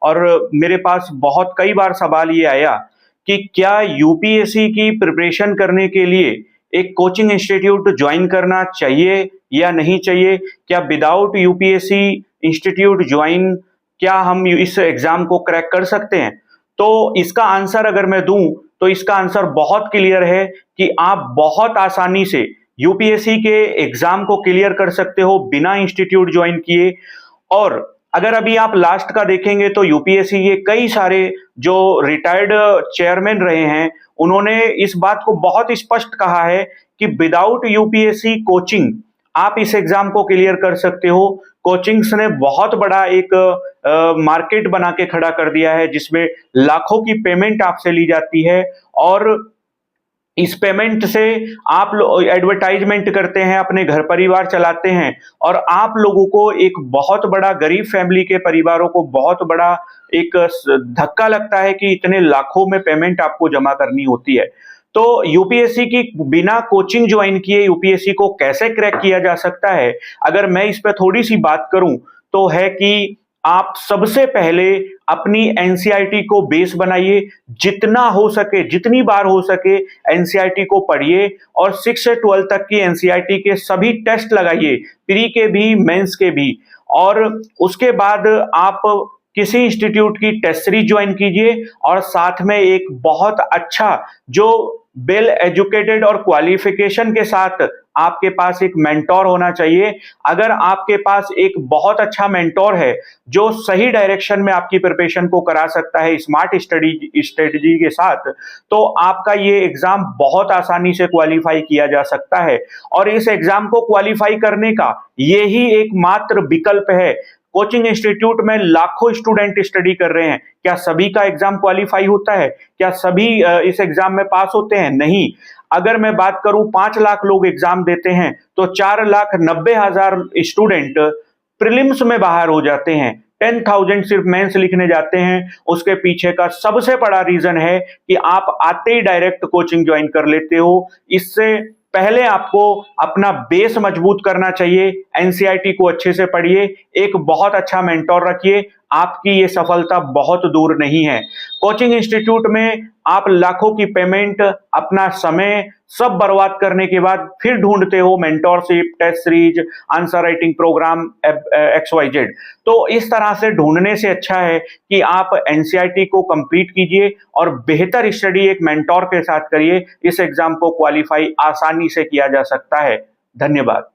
और मेरे पास बहुत कई बार सवाल ये आया कि क्या यूपीएससी की प्रिपरेशन करने के लिए एक कोचिंग इंस्टीट्यूट ज्वाइन करना चाहिए या नहीं चाहिए? क्या विदाउट यूपीएससी इंस्टीट्यूट ज्वाइन क्या हम इस एग्जाम को क्रैक कर सकते हैं? तो इसका आंसर अगर मैं दूं तो इसका आंसर बहुत क्लियर है कि आप बहुत आसानी से यूपीएससी के एग्जाम को क्लियर कर सकते हो बिना इंस्टीट्यूट ज्वाइन किए। और अगर अभी आप लास्ट का देखेंगे तो यूपीएससी के कई सारे जो रिटायर्ड चेयरमैन रहे हैं, उन्होंने इस बात को बहुत स्पष्ट कहा है कि विदाउट यूपीएससी कोचिंग आप इस एग्जाम को क्लियर कर सकते हो। कोचिंग्स ने बहुत बड़ा एक मार्केट बना के खड़ा कर दिया है जिसमें लाखों की पेमेंट आपसे ली जाती है, और इस पेमेंट से आप लोग एडवर्टाइजमेंट करते हैं, अपने घर परिवार चलाते हैं, और आप लोगों को एक बहुत बड़ा गरीब फैमिली के परिवारों को बहुत बड़ा एक धक्का लगता है कि इतने लाखों में पेमेंट आपको जमा करनी होती है। तो यूपीएससी की बिना कोचिंग ज्वाइन किए यूपीएससी को कैसे क्रैक किया जा सकता है, अगर मैं इस पर थोड़ी सी बात करूं तो है कि आप सबसे पहले अपनी एनसीईआरटी को बेस बनाइए, जितना हो सके जितनी बार हो सके एनसीईआरटी को पढ़िए, और 6 से 12 तक की एनसीईआरटी के सभी टेस्ट लगाइए, प्री के भी मेंस के भी। और उसके बाद आप किसी इंस्टीट्यूट की टेस्ट सीरीज ज्वाइन कीजिए, और साथ में एक बहुत अच्छा जो वेल एजुकेटेड और क्वालिफिकेशन के साथ आपके पास एक मेंटोर होना चाहिए। अगर आपके पास एक बहुत अच्छा मेंटोर है जो सही डायरेक्शन में आपकी प्रिपरेशन को करा सकता है स्मार्ट स्ट्रेटजी के साथ, तो आपका ये एग्जाम बहुत आसानी से क्वालिफाई किया जा सकता है। और इस एग्जाम को क्वालिफाई करने का यही एकमात्र विकल्प है। कोचिंग इंस्टीट्यूट में लाखों स्टूडेंट स्टडी कर रहे हैं, क्या सभी का एग्जाम क्वालिफाई होता है? क्या सभी इस एग्जाम में पास होते हैं? नहीं। अगर मैं बात करूं 5 लाख लोग एग्जाम देते हैं तो 4,90,000 स्टूडेंट प्रीलिम्स में बाहर हो जाते हैं, 10,000 सिर्फ मेंस लिखने जाते हैं। उसके पीछे का सबसे बड़ा रीजन है कि आप आते ही डायरेक्ट कोचिंग ज्वाइन कर लेते हो। इससे पहले आपको अपना बेस मजबूत करना चाहिए, एनसीईआरटी को अच्छे से पढ़िए, एक बहुत अच्छा मेंटोर रखिए, आपकी ये सफलता बहुत दूर नहीं है। कोचिंग इंस्टीट्यूट में आप लाखों की पेमेंट, अपना समय सब बर्बाद करने के बाद फिर ढूंढते हो mentorship, test series, answer writing program XYZ। तो इस तरह से ढूंढने से अच्छा है कि आप एनसीईआरटी को कंप्लीट कीजिए और बेहतर स्टडी एक मेंटोर के साथ करिए। इस एग्जाम को क्वालिफाई आसानी से किया जा सकता है। धन्यवाद।